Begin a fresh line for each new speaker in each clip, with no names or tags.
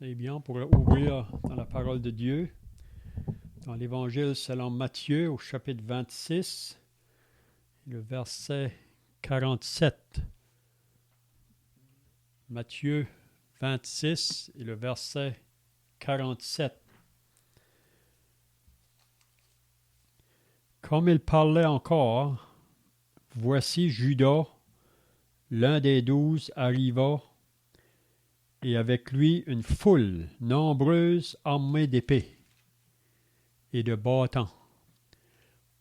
C'est bien, on pourrait ouvrir dans la parole de Dieu, dans l'Évangile selon Matthieu au chapitre 26, le verset 47. Matthieu 26 et le verset 47. Comme il parlait encore, voici Judas, l'un des 12, arriva, et avec lui une foule nombreuse armée d'épées et de bâtons,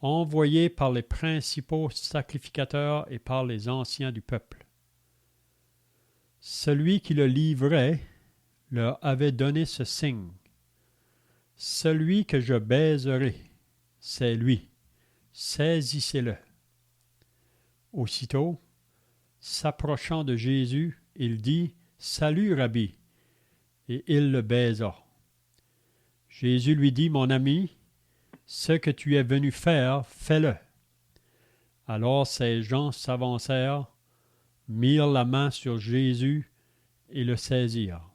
envoyés par les principaux sacrificateurs et par les anciens du peuple. Celui qui le livrait leur avait donné ce signe: celui que je baiserai, c'est lui, saisissez-le. Aussitôt, s'approchant de Jésus, il dit: Salut, Rabbi, et il le baisa. Jésus lui dit: Mon ami, ce que tu es venu faire, fais-le. Alors ces gens s'avancèrent, mirent la main sur Jésus et le saisirent.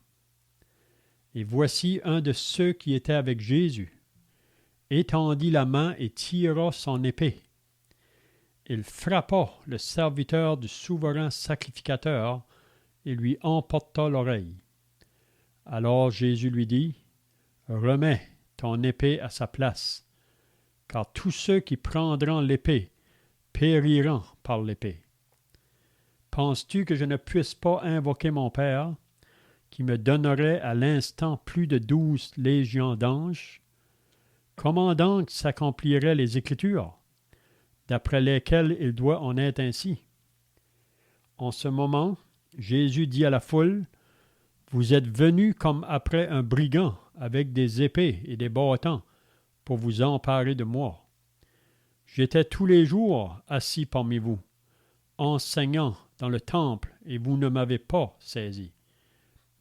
Et voici un de ceux qui étaient avec Jésus étendit la main et tira son épée. Il frappa le serviteur du souverain sacrificateur et lui emporta l'oreille. Alors Jésus lui dit: Remets ton épée à sa place, car tous ceux qui prendront l'épée périront par l'épée. Penses-tu que je ne puisse pas invoquer mon Père, qui me donnerait à l'instant plus de 12 légions d'anges? Comment donc s'accompliraient les Écritures, d'après lesquelles il doit en être ainsi? En ce moment, Jésus dit à la foule: Vous êtes venus comme après un brigand, avec des épées et des bâtons, pour vous emparer de moi. J'étais tous les jours assis parmi vous, enseignant dans le temple, et vous ne m'avez pas saisi.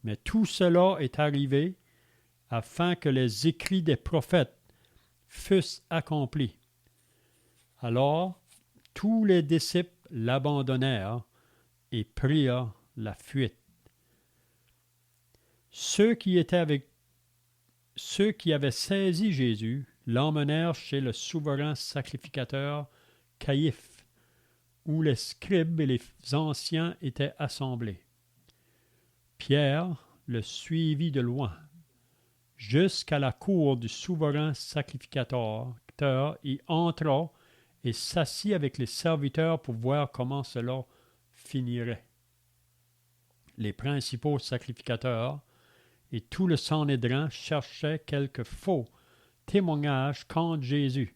Mais tout cela est arrivé afin que les écrits des prophètes fussent accomplis. Alors, tous les disciples l'abandonnèrent et prirent la fuite. Ceux qui avaient saisi Jésus l'emmenèrent chez le souverain sacrificateur Caïphe, où les scribes et les anciens étaient assemblés. Pierre le suivit de loin, jusqu'à la cour du souverain sacrificateur, y entra et s'assit avec les serviteurs pour voir comment cela finirait. Les principaux sacrificateurs et tout le Sanhédrin cherchaient quelque faux témoignage contre Jésus,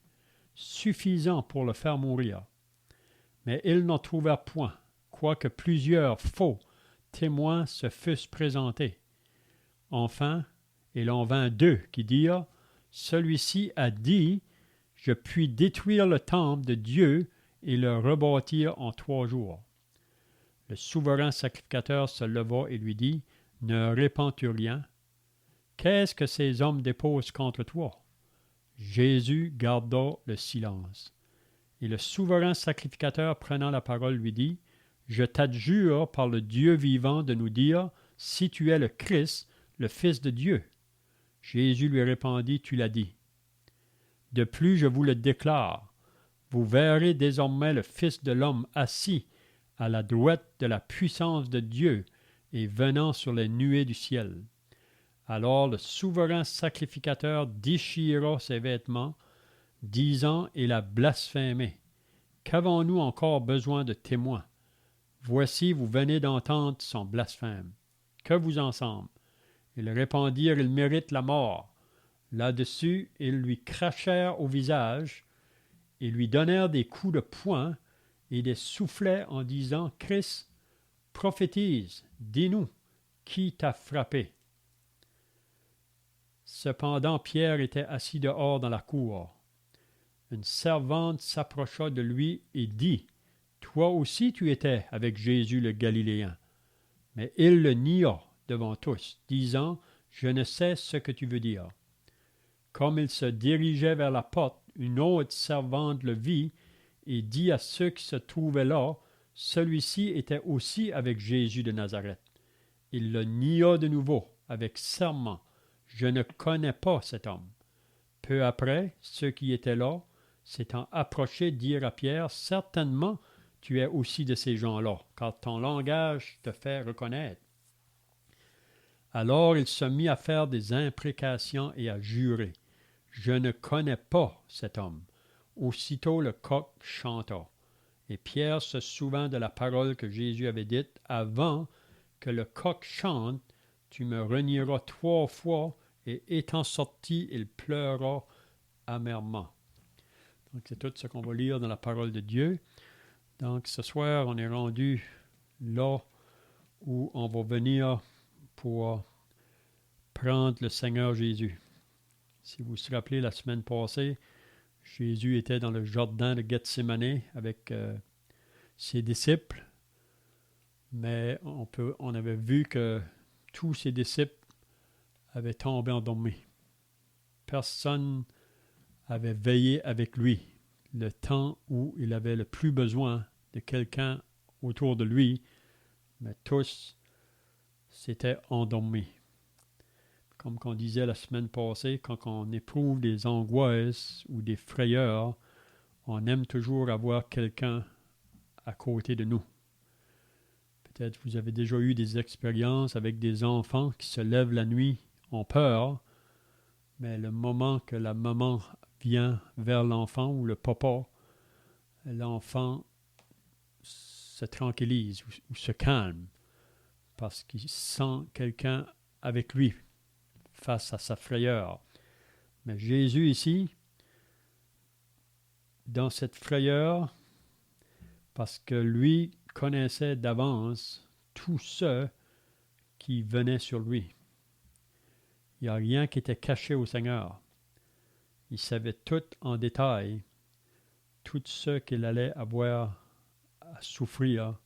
suffisant pour le faire mourir. Mais ils n'en trouvèrent point, quoique plusieurs faux témoins se fussent présentés. Enfin, il en vint 2 qui dirent: Celui-ci a dit: Je puis détruire le temple de Dieu et le rebâtir en 3 jours. Le souverain sacrificateur se leva et lui dit: Ne répands-tu rien? Qu'est-ce que ces hommes déposent contre toi? Jésus garda le silence. Et le souverain sacrificateur, prenant la parole, lui dit: Je t'adjure par le Dieu vivant de nous dire si tu es le Christ, le Fils de Dieu. Jésus lui répondit: Tu l'as dit. De plus, je vous le déclare, vous verrez désormais le Fils de l'homme assis à la droite de la puissance de Dieu et venant sur les nuées du ciel. Alors le souverain sacrificateur déchira ses vêtements, disant: Il a blasphémé. Qu'avons-nous encore besoin de témoins? Voici, vous venez d'entendre son blasphème. Que vous en semble? Ils répondirent: Il mérite la mort. Là-dessus, ils lui crachèrent au visage et lui donnèrent des coups de poing et des soufflets en disant: Christ, prophétise, dis-nous, qui t'a frappé? Cependant, Pierre était assis dehors dans la cour. Une servante s'approcha de lui et dit: Toi aussi tu étais avec Jésus le Galiléen. Mais il le nia devant tous, disant: Je ne sais ce que tu veux dire. Comme il se dirigeait vers la porte, une autre servante le vit et dit à ceux qui se trouvaient là: Celui-ci était aussi avec Jésus de Nazareth. Il le nia de nouveau, avec serment, « Je ne connais pas cet homme. » Peu après, ceux qui étaient là, s'étant approchés, dirent à Pierre, « Certainement, tu es aussi de ces gens-là, car ton langage te fait reconnaître. » Alors il se mit à faire des imprécations et à jurer, « Je ne connais pas cet homme. » Aussitôt le coq chanta. Et Pierre se souvint de la parole que Jésus avait dite, « Avant que le coq chante, tu me renieras 3 fois. » Et étant sorti, il pleura amèrement. Donc, c'est tout ce qu'on va lire dans la parole de Dieu. Donc, ce soir, on est rendu là où on va venir pour prendre le Seigneur Jésus. Si vous vous rappelez, la semaine passée, Jésus était dans le jardin de Gethsémane avec ses disciples, mais on avait vu que tous ses disciples avaient tombé endormis. Personne avait veillé avec lui le temps où il avait le plus besoin de quelqu'un autour de lui, mais tous s'étaient endormis. Comme on disait la semaine passée, quand on éprouve des angoisses ou des frayeurs, on aime toujours avoir quelqu'un à côté de nous. Peut-être vous avez déjà eu des expériences avec des enfants qui se lèvent la nuit, ont peur, mais le moment que la maman vient vers l'enfant ou le papa, l'enfant se tranquillise ou se calme parce qu'il sent quelqu'un avec lui face à sa frayeur. Mais Jésus ici, dans cette frayeur, parce que lui connaissait d'avance tous ceux qui venaient sur lui. Il n'y a rien qui était caché au Seigneur. Il savait tout en détail, tout ce qu'il allait avoir à souffrir.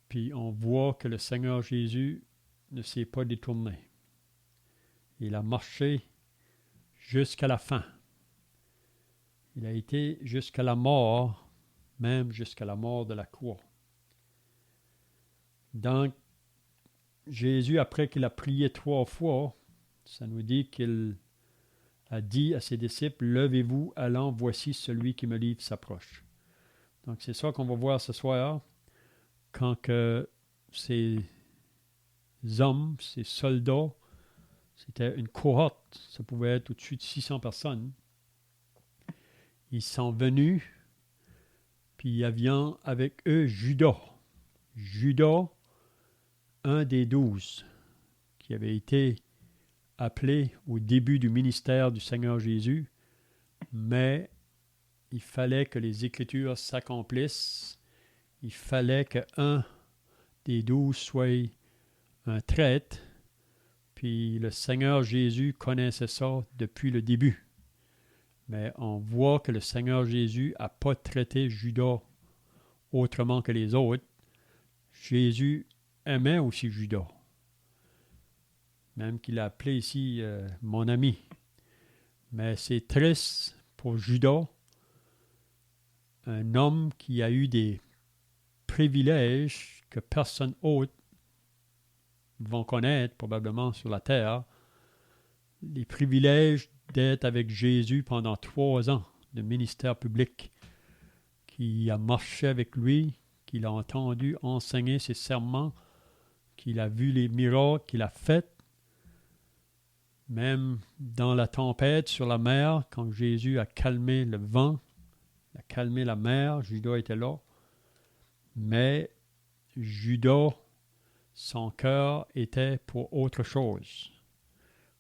Puis on voit que le Seigneur Jésus ne s'est pas détourné. Il a marché jusqu'à la fin. Il a été jusqu'à la mort, même jusqu'à la mort de la croix. Donc, Jésus, après qu'il a prié 3 fois, ça nous dit qu'il a dit à ses disciples, « Levez-vous, allons, voici celui qui me livre s'approche. » Donc, c'est ça qu'on va voir ce soir, quand que ces hommes, ces soldats, c'était une cohorte, ça pouvait être au-dessus de 600 personnes, ils sont venus, puis il y avait avec eux Judas. Judas, un des 12, qui avait été appelé au début du ministère du Seigneur Jésus, mais il fallait que les Écritures s'accomplissent. Il fallait qu'un des 12 soit un traître, puis le Seigneur Jésus connaissait ça depuis le début. Mais on voit que le Seigneur Jésus n'a pas traité Judas autrement que les autres. Jésus aimait aussi Judas. Même qu'il a appelé ici mon ami. Mais c'est triste pour Judas, un homme qui a eu des privilèges que personne autre vont connaître probablement sur la terre. Les privilèges d'être avec Jésus pendant 3 ans de ministère public, qui a marché avec lui, qu'il a entendu enseigner ses sermons, qu'il a vu les miracles qu'il a faits. Même dans la tempête sur la mer, quand Jésus a calmé le vent, a calmé la mer, Judas était là. Mais Judas, son cœur était pour autre chose.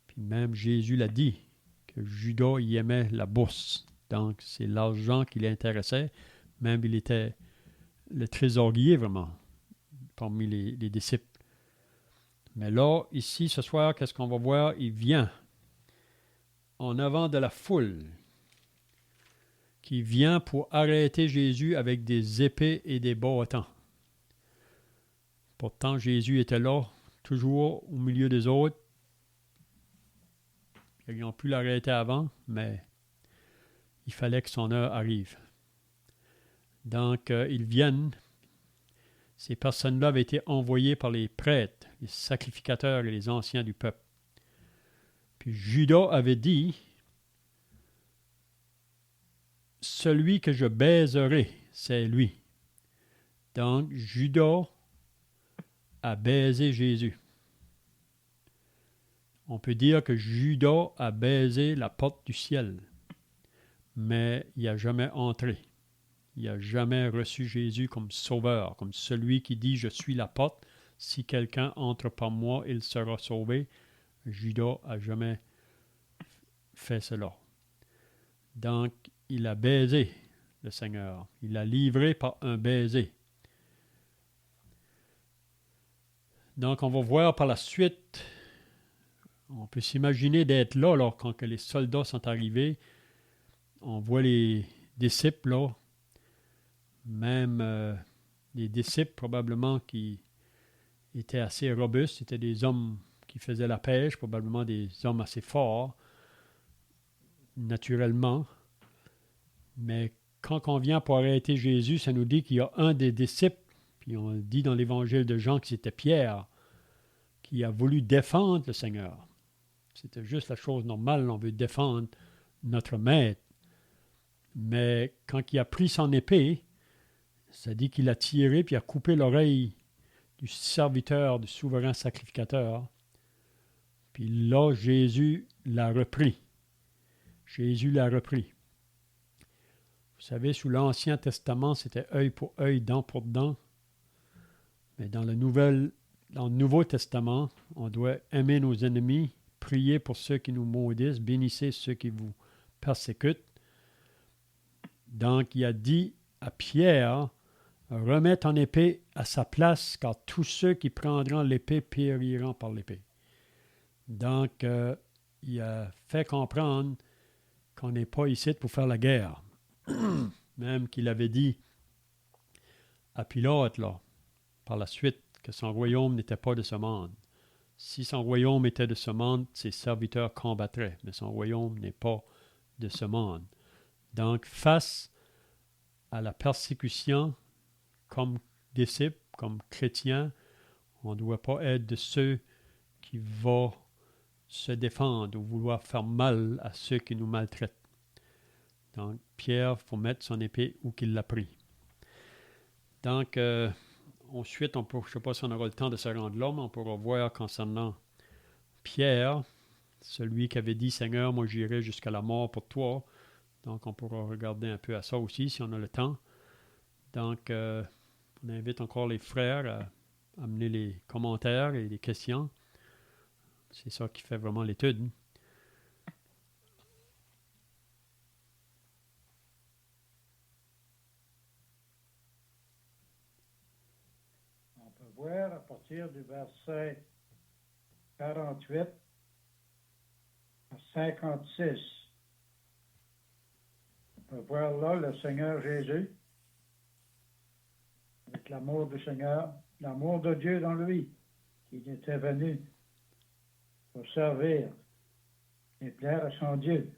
Puis même Jésus l'a dit, que Judas y aimait la bourse. Donc c'est l'argent qui l'intéressait. Même il était le trésorier vraiment, parmi les disciples. Mais là, ici, ce soir, qu'est-ce qu'on va voir? Il vient en avant de la foule, qui vient pour arrêter Jésus avec des épées et des bâtons. Pourtant, Jésus était là, toujours au milieu des autres. Ils ont pu l'arrêter avant, mais il fallait que son heure arrive. Donc, ils viennent. Ces personnes-là avaient été envoyées par les prêtres, les sacrificateurs et les anciens du peuple. Puis Judas avait dit, « Celui que je baiserai, c'est lui. » Donc, Judas a baisé Jésus. On peut dire que Judas a baisé la porte du ciel, mais il n'a jamais entré. Il n'a jamais reçu Jésus comme sauveur, comme celui qui dit « Je suis la porte. Si quelqu'un entre par moi, il sera sauvé. » Judas n'a jamais fait cela. Donc, il a baisé le Seigneur. Il l'a livré par un baiser. Donc, on va voir par la suite, on peut s'imaginer d'être là, quand que les soldats sont arrivés. On voit les disciples là, même les disciples probablement qui étaient assez robustes, c'était des hommes qui faisaient la pêche, probablement des hommes assez forts, naturellement. Mais quand on vient pour arrêter Jésus, ça nous dit qu'il y a un des disciples, puis on dit dans l'évangile de Jean que c'était Pierre, qui a voulu défendre le Seigneur. C'était juste la chose normale, on veut défendre notre maître. Mais quand il a pris son épée, ça dit qu'il a tiré puis a coupé l'oreille du serviteur, du souverain sacrificateur. Puis là, Jésus l'a repris. Jésus l'a repris. Vous savez, sous l'Ancien Testament, c'était œil pour œil, dent pour dent. Mais dans le Nouveau Testament, on doit aimer nos ennemis, prier pour ceux qui nous maudissent, bénissez ceux qui vous persécutent. Donc, il a dit à Pierre, remets ton épée à sa place, car tous ceux qui prendront l'épée périront par l'épée. Donc, il a fait comprendre qu'on n'est pas ici pour faire la guerre. Même qu'il avait dit à Pilate, là, par la suite, que son royaume n'était pas de ce monde. Si son royaume était de ce monde, ses serviteurs combattraient, mais son royaume n'est pas de ce monde. Donc, face à la persécution, comme disciples, comme chrétiens, on ne doit pas être de ceux qui vont se défendre ou vouloir faire mal à ceux qui nous maltraitent. Donc, Pierre, il faut mettre son épée où qu'il l'a pris. Donc, ensuite, je ne sais pas si on aura le temps de se rendre là, mais on pourra voir concernant Pierre, celui qui avait dit « Seigneur, moi j'irai jusqu'à la mort pour toi ». Donc, on pourra regarder un peu à ça aussi, si on a le temps. Donc, on invite encore les frères à amener les commentaires et les questions. C'est ça qui fait vraiment l'étude.
On peut voir à partir du verset 48 à 56. On peut voir là le Seigneur Jésus, avec l'amour du Seigneur, l'amour de Dieu dans lui, qui était venu pour servir et plaire à son Dieu.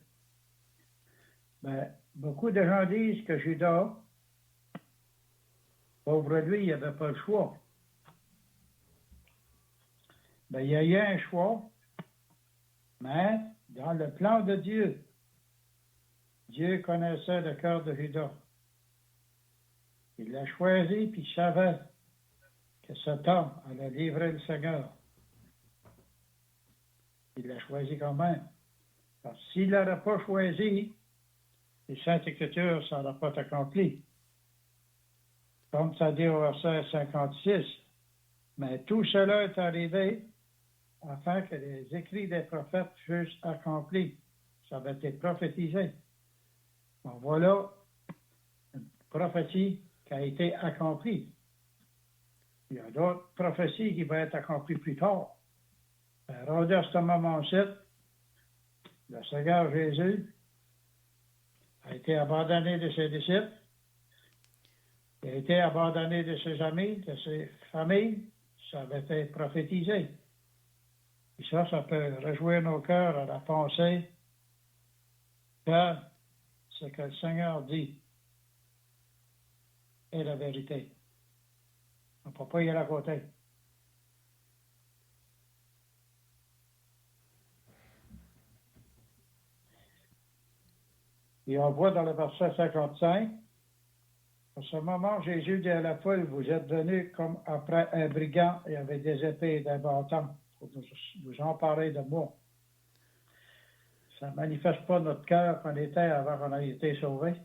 Ben, beaucoup de gens disent que Judas, pauvre lui, il n'avait pas le choix. Ben, il y a eu un choix, mais dans le plan de Dieu, Dieu connaissait le cœur de Judas. Il l'a choisi, puis il savait que cet homme allait livrer le Seigneur. Il l'a choisi quand même. Parce que s'il ne l'aurait pas choisi, les Saintes Écritures, ça n'aurait pas accompli. Comme ça dit au verset 56, mais tout cela est arrivé afin que les écrits des prophètes fussent accomplis. Ça avait été prophétisé. Bon, voilà une prophétie qui a été accomplie. Il y a d'autres prophéties qui vont être accomplies plus tard. Rendu à ce moment-ci, le Seigneur Jésus a été abandonné de ses disciples, il a été abandonné de ses amis, de ses familles. Ça avait été prophétisé. Et ça peut réjouir nos cœurs à la pensée que ce que le Seigneur dit est la vérité. On ne peut pas y aller à côté. Et on voit dans le verset 55, à ce moment, Jésus dit à la foule, vous êtes venus comme après un brigand et avec des épées et des bâtons pour vous emparer de moi. Ça ne manifeste pas notre cœur qu'on était avant qu'on ait été sauvés.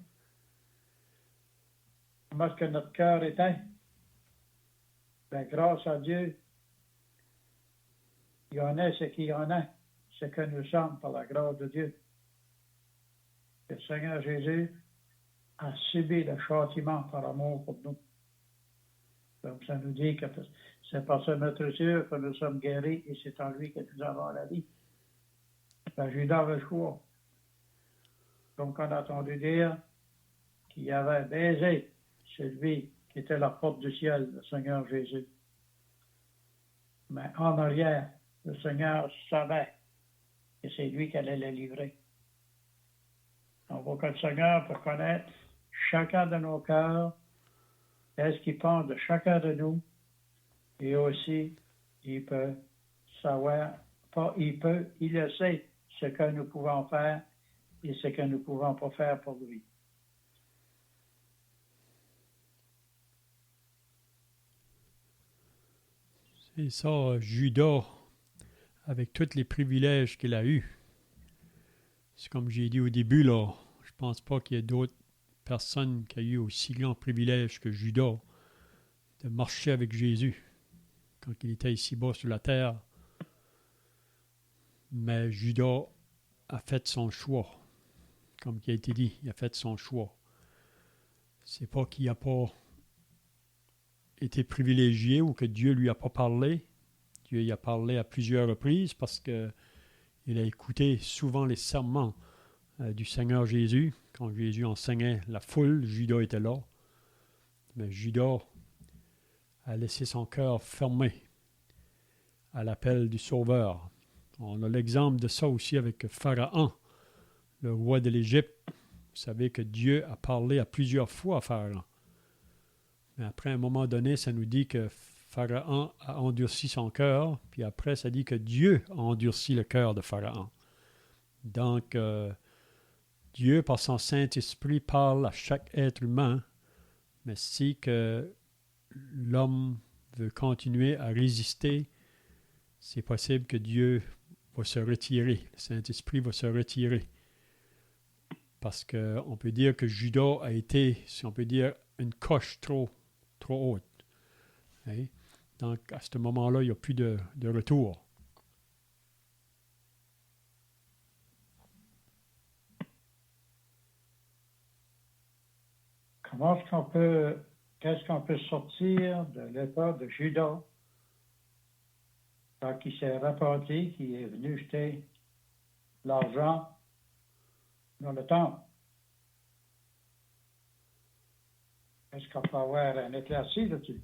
Comment est-ce que notre cœur était? Bien, grâce à Dieu, il y en a ce qu'il y en a, ce que nous sommes par la grâce de Dieu. Le Seigneur Jésus a subi le châtiment par amour pour nous. Donc, ça nous dit que c'est par sa meurtrissure que nous sommes guéris et c'est en lui que nous avons la vie. Ben, Judas avait le choix. Donc, on a entendu dire qu'il avait baisé celui qui était la porte du ciel, le Seigneur Jésus. Mais en arrière, le Seigneur savait que c'est lui qui allait le livrer. On voit que le Seigneur peut connaître chacun de nos cœurs, qu'est-ce qu'il pense de chacun de nous, et aussi, il peut savoir, pas il le sait ce que nous pouvons faire et ce que nous ne pouvons pas faire pour lui.
C'est ça, Judas, avec tous les privilèges qu'il a eus. C'est comme j'ai dit au début, là, je pense pas qu'il y ait d'autres personnes qui aient eu aussi grand privilège que Judas de marcher avec Jésus quand il était ici-bas sur la terre. Mais Judas a fait son choix. Comme il a été dit, il a fait son choix. C'est pas qu'il n'a pas été privilégié ou que Dieu lui a pas parlé. Dieu y a parlé à plusieurs reprises parce que il a écouté souvent les serments du Seigneur Jésus. Quand Jésus enseignait la foule, Judas était là. Mais Judas a laissé son cœur fermé à l'appel du Sauveur. On a l'exemple de ça aussi avec Pharaon, le roi de l'Égypte. Vous savez que Dieu a parlé à plusieurs fois à Pharaon. Mais après, à un moment donné, ça nous dit que Pharaon a endurci son cœur, puis après, ça dit que Dieu a endurci le cœur de Pharaon. Donc, Dieu, par son Saint-Esprit, parle à chaque être humain, mais si que l'homme veut continuer à résister, c'est possible que Dieu va se retirer, le Saint-Esprit va se retirer. Parce qu'on peut dire que Judas a été, si on peut dire, une coche trop haute. Hein? Donc, à ce moment-là, il n'y a plus de retour.
Qu'est-ce qu'on peut sortir de l'état de Judas quand il s'est repenti, qu'il est venu jeter l'argent dans le temple? Est-ce qu'on peut avoir un éclairci là-dessus?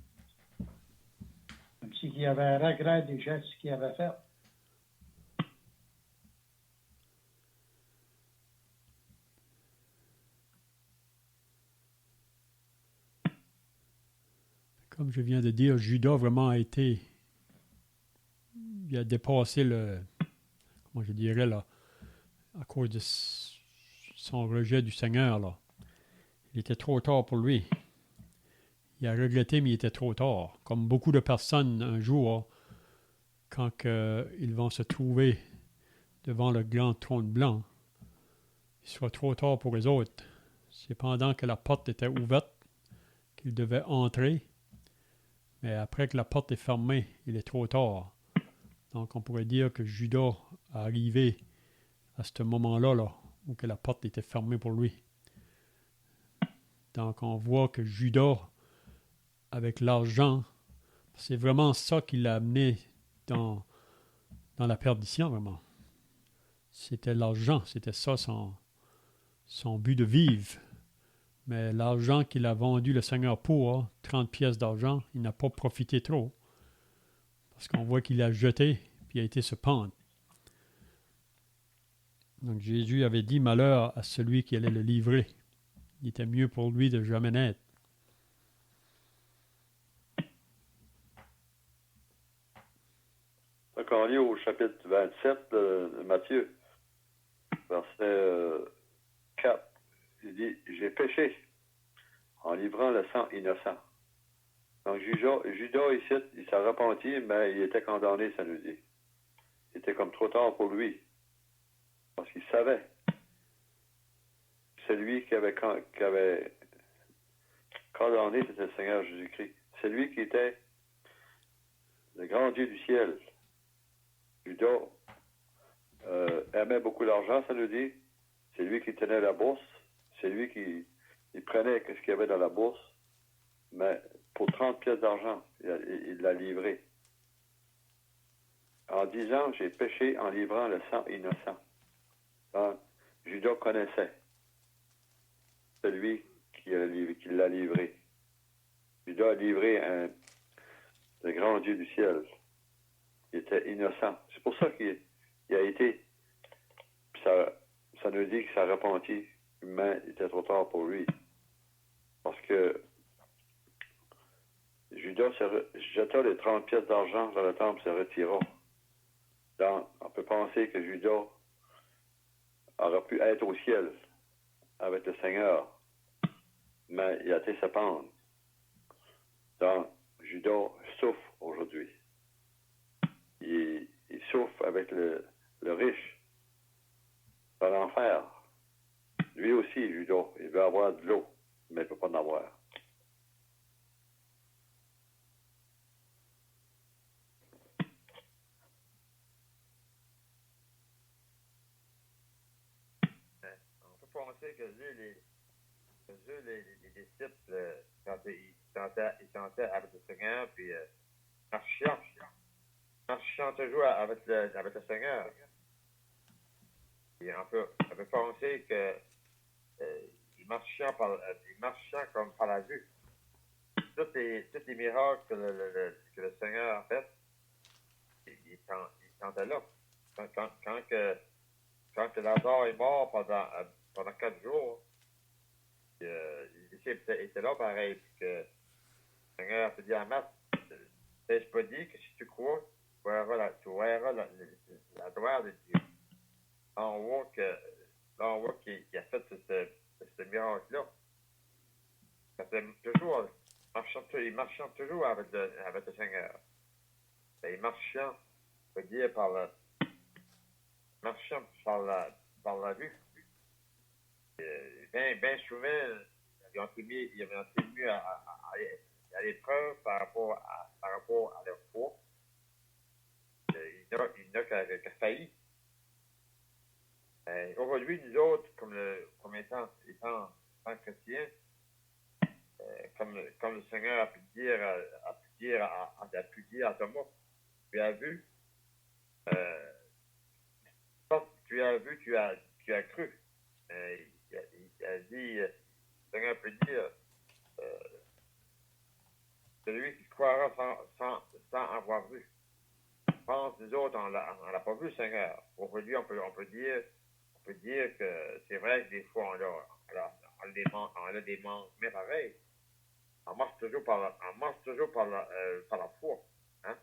Comme s'il y avait un regret des gestes qu'il avait fait.
Comme je viens de dire, Judas vraiment a été, il a dépassé comment je dirais là, à cause de son rejet du Seigneur là. Il était trop tard pour lui. Il a regretté, mais il était trop tard. Comme beaucoup de personnes un jour, quand ils vont se trouver devant le grand trône blanc, il sera trop tard pour les autres. C'est pendant que la porte était ouverte qu'ils devaient entrer, mais après que la porte est fermée, il est trop tard. Donc on pourrait dire que Judas est arrivé à ce moment-là, là, où que la porte était fermée pour lui. Donc on voit que Judas, avec l'argent, c'est vraiment ça qui l'a amené dans la perdition, vraiment. C'était l'argent, c'était ça son but de vivre. Mais l'argent qu'il a vendu le Seigneur pour, 30 pièces d'argent, il n'a pas profité trop. Parce qu'on voit qu'il l'a jeté, puis il a été se pendre. Donc Jésus avait dit malheur à celui qui allait le livrer. Il était mieux pour lui de jamais naître.
Donc on lit au chapitre 27 de Matthieu, verset 4 Il dit, j'ai péché en livrant le sang innocent. Donc, Judas, ici, il s'est repenti, mais il était condamné, ça nous dit. C'était comme trop tard pour lui. Parce qu'il savait. Celui qui avait condamné, c'était le Seigneur Jésus-Christ. C'est lui qui était le grand Dieu du ciel. Judas aimait beaucoup l'argent, ça nous dit. C'est lui qui tenait la bourse. C'est lui qui prenait ce qu'il y avait dans la bourse. Mais pour 30 pièces d'argent, il l'a livré. En disant, j'ai péché en livrant le sang innocent. Donc, Judas connaissait celui qui l'a livré. Judas a livré le grand Dieu du ciel. Il était innocent. C'est pour ça qu'il a été. Puis ça nous dit que ça repentit, mais il était trop tard pour lui. Parce que Judas jeta les 30 pièces d'argent dans le temple et se retira. Donc, on peut penser que Judas aurait pu être au ciel avec le Seigneur, mais il a été se pendre. Donc, Judas souffre aujourd'hui. Il souffre avec le riche dans l'enfer. Lui aussi, Judas, il veut avoir de l'eau, mais il ne peut pas en avoir.
On peut penser que les disciples, quand ils chantaient avec le Seigneur, puis marchant toujours avec le Seigneur. Et on peut penser que ils marchaient comme par la vue. Tous les miracles que le Seigneur a fait, ils chantaient là. Quand Lazare est mort pendant 4 jours, les disciples étaient là pareil, puis que le Seigneur a dit à Marthe, t'ai-je pas dit que si tu crois, tu verras la gloire de Dieu. Là, on voit qu'il a fait ce miracle-là. Il marchant toujours avec le Seigneur. Et marchant, on peut dire marchant par la vue. Bien souvent, ils ont été mis à l'épreuve par rapport à leur foi. Il y en a qui a failli. Aujourd'hui, nous autres, comme étant chrétiens, comme le Seigneur a pu dire à Thomas, tu as vu, tu as vu, tu as cru. Il a dit, le Seigneur peut dire, celui qui croira sans avoir vu. Je pense, nous autres, on l'a pas vu, le Seigneur. Aujourd'hui, on peut dire que c'est vrai que des fois, on a des manques, mais pareil, on marche toujours par la foi. Hein?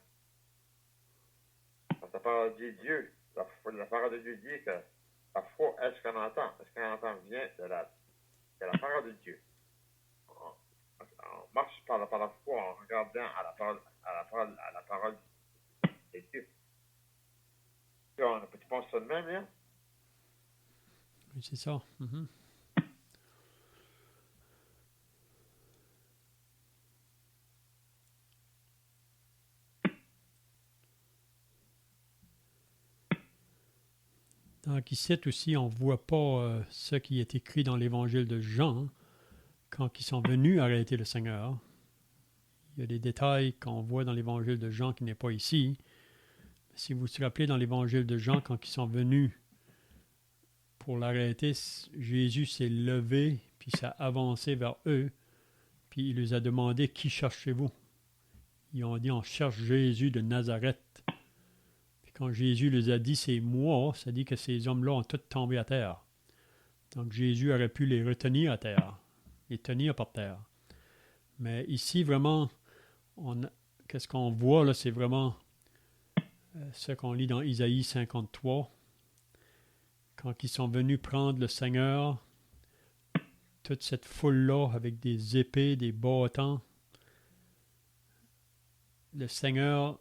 Quand la parole de Dieu, la parole de Dieu dit que la foi, est-ce qu'on entend? Est-ce qu'on entend vient de la parole de Dieu? On marche par la foi en regardant à la parole de Dieu. On peut penser ça de même, hein?
Oui, c'est ça. Mm-hmm. Donc ici aussi, on ne voit pas ce qui est écrit dans l'évangile de Jean quand ils sont venus arrêter le Seigneur. Il y a des détails qu'on voit dans l'évangile de Jean qui n'est pas ici. Si vous vous rappelez dans l'évangile de Jean, quand ils sont venus pour l'arrêter, Jésus s'est levé, puis s'est avancé vers eux, puis il les a demandé, qui cherchez-vous? Ils ont dit, on cherche Jésus de Nazareth. Puis quand Jésus les a dit, c'est moi, ça dit que ces hommes-là ont tous tombé à terre. Donc Jésus aurait pu les retenir à terre, les tenir par terre. Mais ici, vraiment, qu'est-ce qu'on voit là, c'est vraiment ce qu'on lit dans Isaïe 53. Quand ils sont venus prendre le Seigneur, toute cette foule-là avec des épées, des bâtons, le Seigneur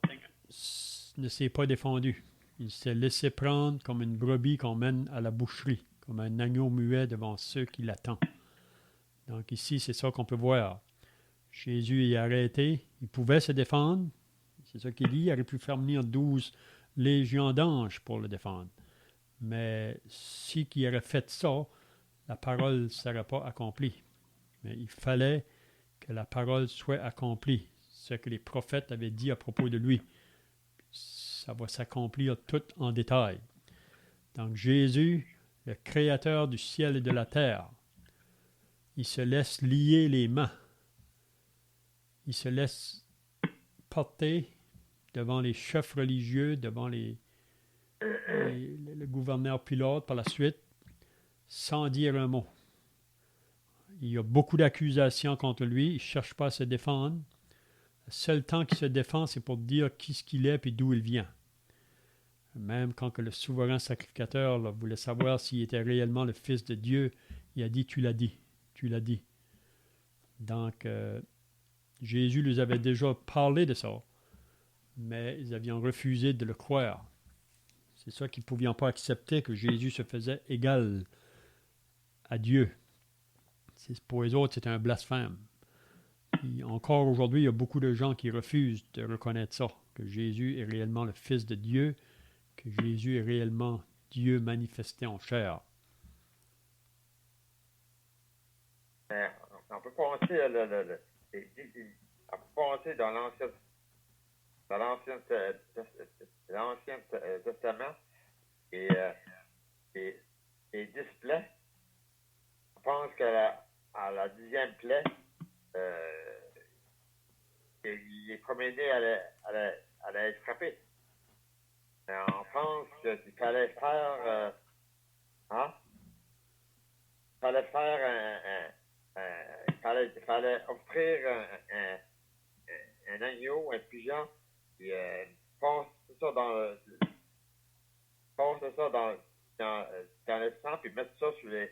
ne s'est pas défendu. Il s'est laissé prendre comme une brebis qu'on mène à la boucherie, comme un agneau muet devant ceux qui l'attendent. Donc ici, c'est ça qu'on peut voir. Jésus est arrêté, il pouvait se défendre, c'est ça qu'il dit, il aurait pu faire venir 12 légions d'anges pour le défendre. Mais si qu'il aurait fait ça, la parole ne serait pas accomplie. Mais il fallait que la parole soit accomplie, ce que les prophètes avaient dit à propos de lui. Ça va s'accomplir tout en détail. Donc Jésus, le Créateur du ciel et de la terre, il se laisse lier les mains. Il se laisse porter devant les chefs religieux, devant le gouverneur Pilate par la suite, sans dire un mot. Il y a beaucoup d'accusations contre lui, il ne cherche pas à se défendre. Le seul temps qu'il se défend, c'est pour dire qui ce qu'il est et d'où il vient. Même quand que le souverain sacrificateur voulait savoir s'il était réellement le Fils de Dieu, il a dit « tu l'as dit, tu l'as dit ». Donc, Jésus les avait déjà parlé de ça, mais ils avaient refusé de le croire. C'est ça qu'ils ne pouvaient pas accepter, que Jésus se faisait égal à Dieu. Pour les autres, c'était un blasphème. Et encore aujourd'hui, il y a beaucoup de gens qui refusent de reconnaître ça, que Jésus est réellement le Fils de Dieu, que Jésus est réellement Dieu manifesté en chair.
On peut penser, on peut penser dans l'Ancien Testament et 10 plaies. On pense qu'à la 10e plaie, les premiers-nés allaient être frappés. Et on pense qu'il fallait faire il fallait offrir un agneau, un pigeon, et passer ça dans le sang, puis mettre ça sur les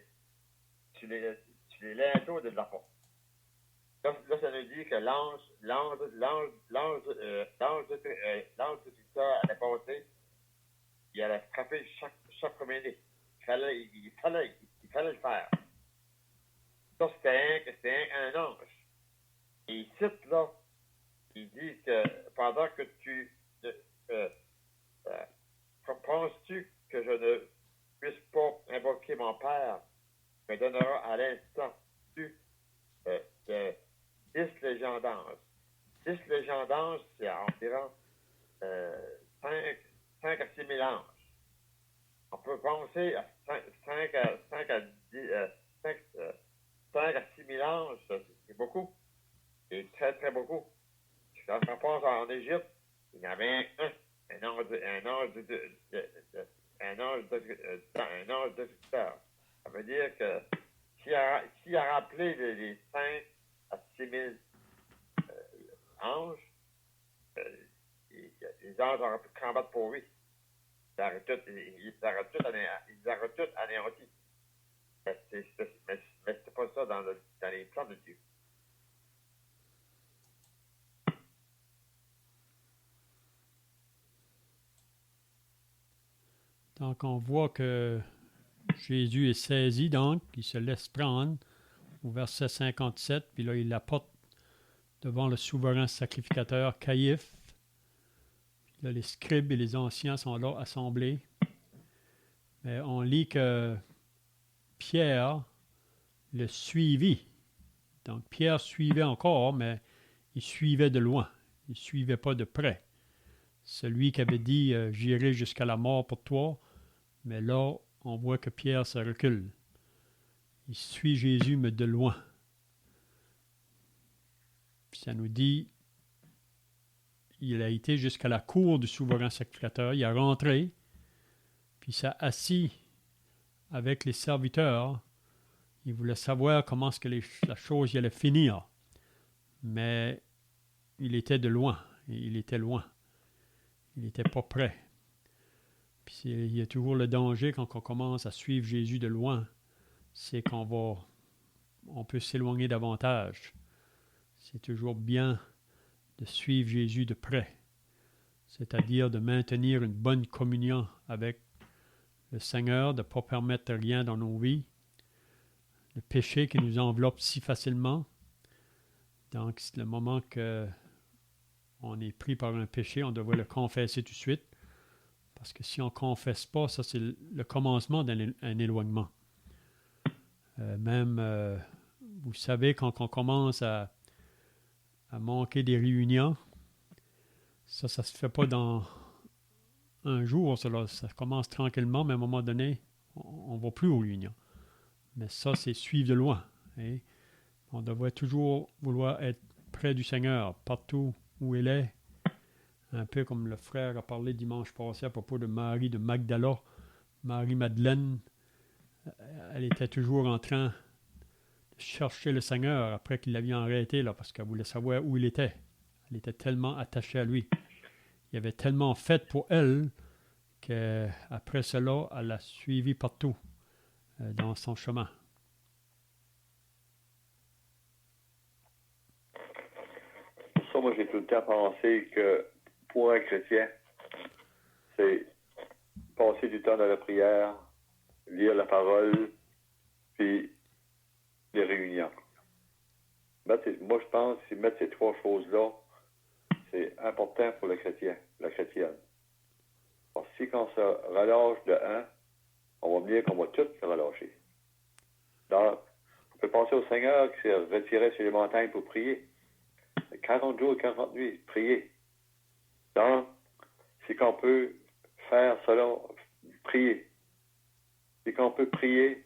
linteaux de la porte. Là, ça nous dit que l'ange de Christ allait passer, il allait frapper chaque premier-né. Il fallait le faire. Ça, c'était un ange. Et ici, là, il dit que pendant que tu penses-tu que je ne puisse pas invoquer mon Père, me donnera à l'instant de 10 légions d'anges. 10 légions d'anges, c'est environ 5 à 6 000 anges. On peut penser à 5 à 6 000 anges, c'est beaucoup. C'est très, très beaucoup. Quand on pense en Égypte, il y avait un ange destructeur. Ça veut dire que s'il a rappelé les 5 à 6 000 anges, les anges auraient pu combattre pour lui. Ils auraient tout anéanti. Mais c'est pas ça dans les plans de Dieu.
Donc, on voit que Jésus est saisi, donc, il se laisse prendre au verset 57, puis là, il l'apporte devant le souverain sacrificateur Caïphe. Là, les scribes et les anciens sont là assemblés. Mais on lit que Pierre le suivit. Donc, Pierre suivait encore, mais il suivait de loin. Il ne suivait pas de près. Celui qui avait dit « J'irai jusqu'à la mort pour toi », mais là, on voit que Pierre se recule. Il suit Jésus, mais de loin. Puis ça nous dit, il a été jusqu'à la cour du souverain sacrificateur, il a rentré, puis il s'est assis avec les serviteurs. Il voulait savoir comment est-ce que la chose allait finir. Mais il était de loin. Il était loin. Il n'était pas prêt. Puis il y a toujours le danger quand on commence à suivre Jésus de loin, c'est qu'on on peut s'éloigner davantage. C'est toujours bien de suivre Jésus de près, c'est-à-dire de maintenir une bonne communion avec le Seigneur, de ne pas permettre rien dans nos vies, le péché qui nous enveloppe si facilement. Donc, c'est le moment qu'on est pris par un péché, on devrait le confesser tout de suite, parce que si on ne confesse pas, ça c'est le commencement d'un éloignement. Vous savez, quand on commence à manquer des réunions, ça ne se fait pas dans un jour, ça commence tranquillement, mais à un moment donné, on ne va plus aux réunions. Mais ça, c'est suivre de loin. Hein? On devrait toujours vouloir être près du Seigneur, partout où il est. Un peu comme le frère a parlé dimanche passé à propos de Marie de Magdala, Marie-Madeleine. Elle était toujours en train de chercher le Seigneur après qu'il l'avait arrêté, là, parce qu'elle voulait savoir où il était. Elle était tellement attachée à lui. Il avait tellement fait pour elle qu'après cela, elle l'a suivi partout dans son chemin.
Pour ça, moi, j'ai tout le temps pensé que pour un chrétien, c'est passer du temps dans la prière, lire la parole, puis les réunions. Moi, je pense que mettre ces trois choses-là, c'est important pour le chrétien, la chrétienne. Parce que si on se relâche de un, on va bien qu'on va tout se relâcher. Donc, on peut penser au Seigneur qui s'est retiré sur les montagnes pour prier. 40 jours et 40 nuits, prier. Donc, c'est qu'on peut faire cela, prier. C'est qu'on peut prier,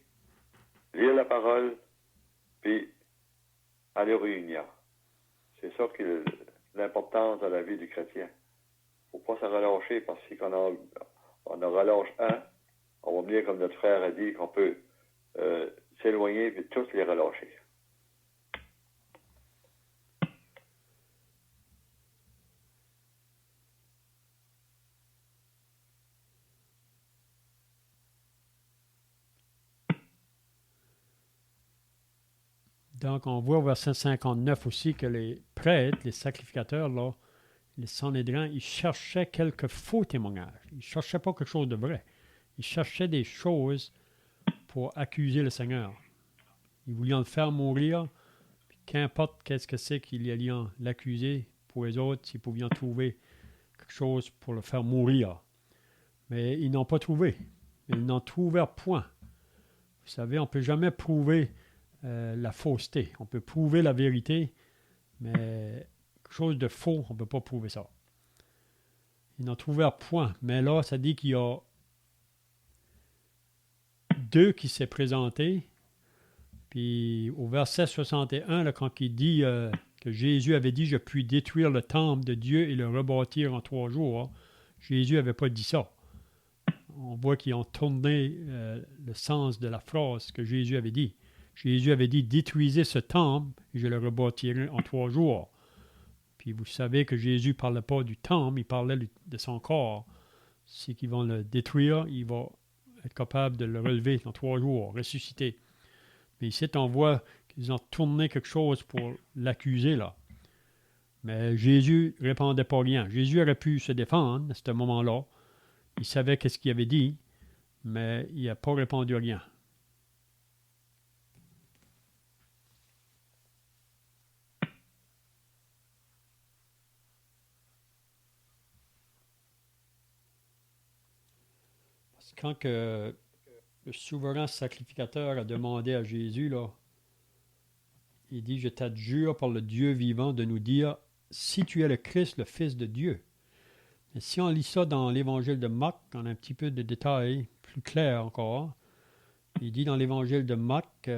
lire la parole, puis aller aux réunions. C'est ça qui est l'importance de la vie du chrétien. Il ne faut pas se relâcher parce que si on en relâche un, on va bien, comme notre frère a dit, qu'on peut s'éloigner et tous les relâcher.
Donc, on voit au verset 59 aussi que les prêtres, les sacrificateurs, là, les Sanhédrins, ils cherchaient quelques faux témoignages. Ils ne cherchaient pas quelque chose de vrai. Ils cherchaient des choses pour accuser le Seigneur. Ils voulaient le faire mourir, puis qu'importe qu'est-ce que c'est qu'ils allaient l'accuser pour les autres, s'ils pouvaient trouver quelque chose pour le faire mourir. Mais ils n'ont pas trouvé. Ils n'en trouvèrent point. Vous savez, on ne peut jamais prouver la fausseté. On peut prouver la vérité, mais quelque chose de faux, on ne peut pas prouver ça. Ils n'en trouvèrent point. Mais là, ça dit qu'il y a deux qui s'est présenté. Puis au verset 61, là, quand il dit que Jésus avait dit « Je puis détruire le temple de Dieu et le rebâtir en 3 jours hein, », Jésus n'avait pas dit ça. On voit qu'ils ont tourné le sens de la phrase que Jésus avait dit. Jésus avait dit « Détruisez ce temple et je le rebâtirai en 3 jours ». Puis vous savez que Jésus ne parlait pas du temple, il parlait de son corps. C'est qu'ils vont le détruire, il va être capable de le relever en 3 jours, ressusciter. Mais ici, on voit qu'ils ont tourné quelque chose pour l'accuser, là. Mais Jésus ne répondait pas rien. Jésus aurait pu se défendre à ce moment-là. Il savait qu'est-ce qu'il avait dit, mais il n'a pas répondu rien. Parce que quand le souverain sacrificateur a demandé à Jésus, là, il dit « Je t'adjure par le Dieu vivant de nous dire si tu es le Christ, le Fils de Dieu. » Et si on lit ça dans l'évangile de Marc, on a un petit peu de détails plus clairs encore. Il dit dans l'évangile de Marc,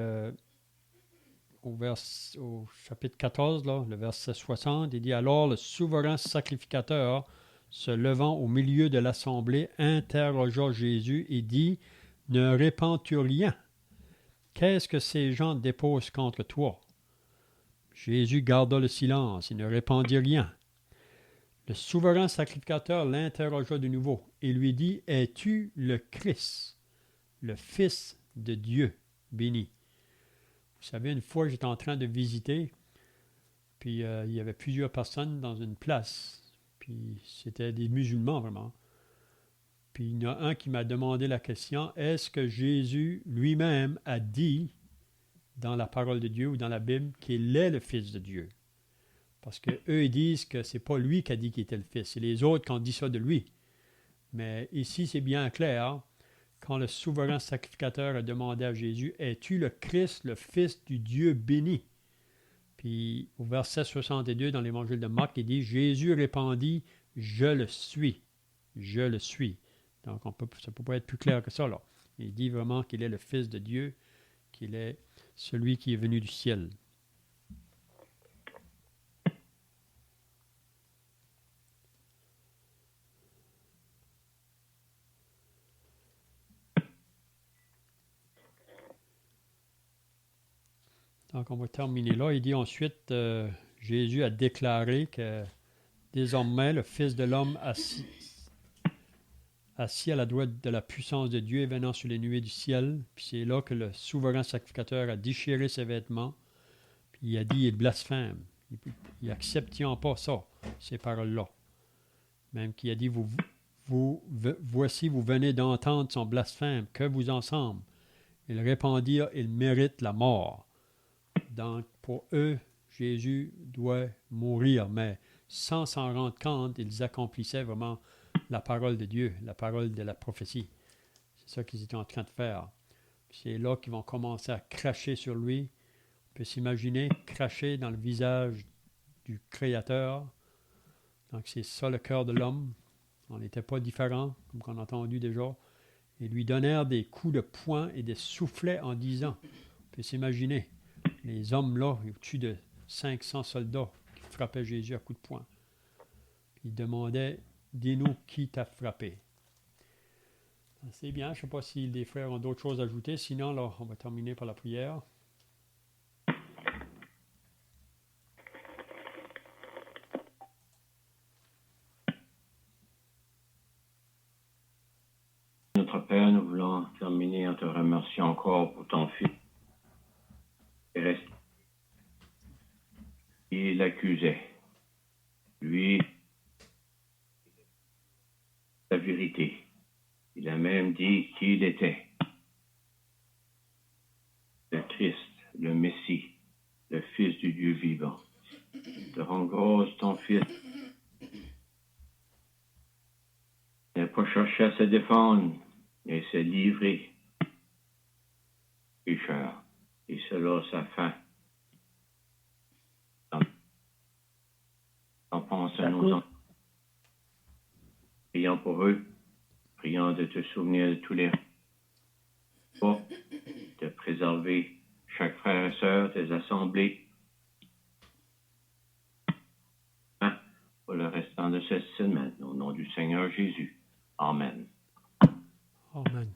au chapitre 14, là, le verset 60, il dit « Alors le souverain sacrificateur, se levant au milieu de l'assemblée, interrogea Jésus et dit « Ne répands-tu rien? Qu'est-ce que ces gens déposent contre toi? » Jésus garda le silence, il ne répondit rien. Le souverain sacrificateur l'interrogea de nouveau et lui dit « Es-tu le Christ, le Fils de Dieu béni? » Vous savez, une fois, j'étais en train de visiter, puis il y avait plusieurs personnes dans une place, puis c'était des musulmans vraiment. Puis il y en a un qui m'a demandé la question, est-ce que Jésus lui-même a dit dans la parole de Dieu ou dans la Bible qu'il est le Fils de Dieu? Parce qu'eux, ils disent que c'est pas lui qui a dit qu'il était le Fils, c'est les autres qui ont dit ça de lui. Mais ici, c'est bien clair, quand le souverain sacrificateur a demandé à Jésus, es-tu le Christ, le Fils du Dieu béni? Puis au verset 62 dans l'évangile de Marc, il dit, Jésus répondit, je le suis, je le suis. Donc ça ne peut pas être plus clair que ça, là. Il dit vraiment qu'il est le Fils de Dieu, qu'il est celui qui est venu du ciel. Donc, on va terminer là. Il dit ensuite, Jésus a déclaré que désormais, le Fils de l'homme assis à la droite de la puissance de Dieu et venant sur les nuées du ciel. Puis c'est là que le souverain sacrificateur a déchiré ses vêtements. Puis il a dit, il blasphème. Il n'acceptait pas ça, ces paroles-là. Même qu'il a dit, voici, vous venez d'entendre son blasphème. Que vous ensemble? Ils répondirent, il mérite la mort. Donc, pour eux, Jésus doit mourir, mais sans s'en rendre compte, ils accomplissaient vraiment la parole de Dieu, la parole de la prophétie. C'est ça qu'ils étaient en train de faire. Puis c'est là qu'ils vont commencer à cracher sur lui. On peut s'imaginer cracher dans le visage du Créateur. Donc, c'est ça le cœur de l'homme. On n'était pas différents, comme on a entendu déjà. Ils lui donnèrent des coups de poing et des soufflets en disant, on peut s'imaginer, les hommes là, au-dessus de 500 soldats qui frappaient Jésus à coups de poing. Ils demandaient, dis-nous qui t'a frappé. C'est bien, je ne sais pas si les frères ont d'autres choses à ajouter, sinon là, on va terminer par la prière.
Notre Père, nous voulons terminer en te remerciant encore pour ton Fils. Il l'accusait. Lui, la vérité. Il a même dit qui il était. Le Christ, le Messie, le Fils du Dieu vivant. Te rends grâce, ton Fils. Il n'a pas cherché à se défendre, mais s'est livré. Pécheur. Et cela, sa fin. On pense à nos enfants. Prions pour eux. Prions de te souvenir de tous les pas, de préserver chaque frère et sœur, tes assemblées. Pour le restant de cette semaine, au nom du Seigneur Jésus. Amen.
Amen.